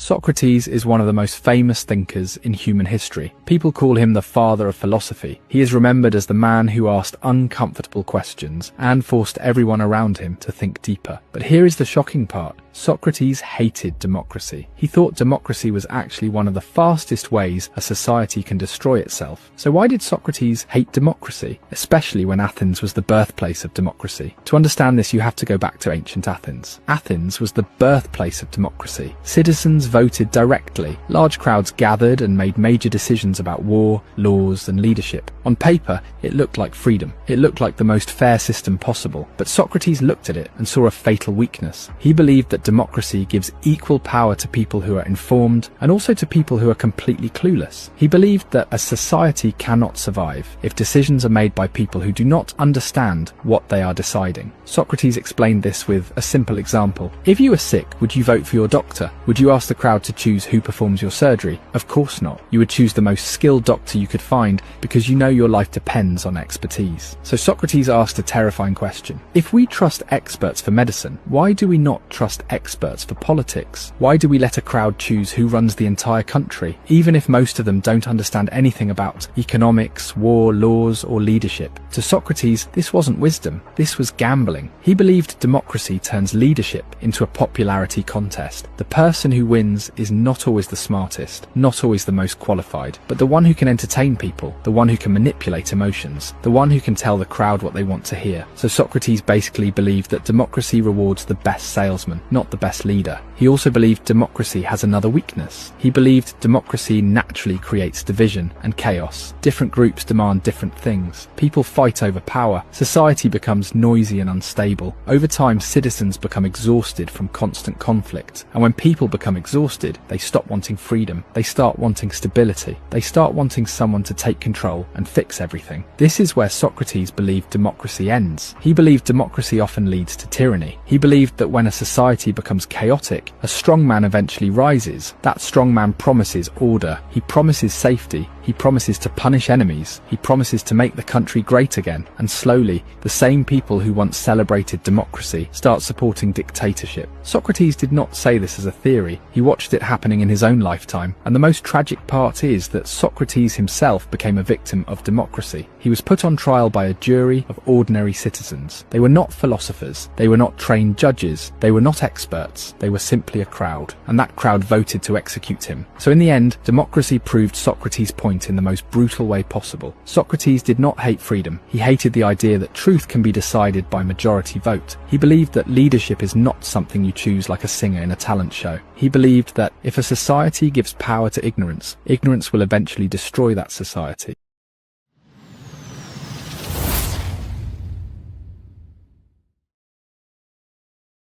Socrates is one of the most famous thinkers in human history. People call him the father of philosophy. He is remembered as the man who asked uncomfortable questions and forced everyone around him to think deeper. But here is the shocking part. Socrates hated democracy. He thought democracy was actually one of the fastest ways a society can destroy itself. So why did Socrates hate democracy, especially when Athens was the birthplace of democracy? To understand this, you have to go back to ancient Athens. Athens was the birthplace of democracy. Citizens voted directly. Large crowds gathered and made major decisions about war, laws, and leadership. On paper, it looked like freedom. It looked like the most fair system possible. But Socrates looked at it and saw a fatal weakness. He believed that democracy gives equal power to people who are informed and also to people who are completely clueless. He believed that a society cannot survive if decisions are made by people who do not understand what they are deciding. Socrates explained this with a simple example. If you were sick, would you vote for your doctor? Would you ask the crowd to choose who performs your surgery? Of course not. You would choose the most skilled doctor you could find because you know your life depends on expertise. So Socrates asked a terrifying question. If we trust experts for medicine, why do we not trust experts for politics? Why do we let a crowd choose who runs the entire country, even if most of them don't understand anything about economics, war, laws, or leadership? To Socrates, this wasn't wisdom. This was gambling. He believed democracy turns leadership into a popularity contest. The person who wins is not always the smartest, not always the most qualified, but the one who can entertain people, the one who can manipulate emotions, the one who can tell the crowd what they want to hear. So Socrates basically believed that democracy rewards the best salesman, not the best leader. He also believed democracy has another weakness. He believed democracy naturally creates division and chaos. Different groups demand different things. People fight over power. Society becomes noisy and unstable. Over time, citizens become exhausted from constant conflict. And when people become exhausted, they stop wanting freedom. They start wanting stability. They start wanting someone to take control and fix everything. This is where Socrates believed democracy ends. He believed democracy often leads to tyranny. He believed that when a society becomes chaotic, a strong man eventually rises. That strong man promises order. He promises safety. He promises to punish enemies. He promises to make the country great again. And slowly, the same people who once celebrated democracy start supporting dictatorship. Socrates did not say this as a theory. He watched it happening in his own lifetime. And the most tragic part is that Socrates himself became a victim of democracy. He was put on trial by a jury of ordinary citizens. They were not philosophers. They were not trained judges. They were not experts. They were simply a crowd. And that crowd voted to execute him. So in the end, democracy proved Socrates' point in the most brutal way possible. Socrates did not hate freedom. He hated the idea that truth can be decided by majority vote. He believed that leadership is not something you choose like a singer in a talent show. He believed that if a society gives power to ignorance, ignorance will eventually destroy that society.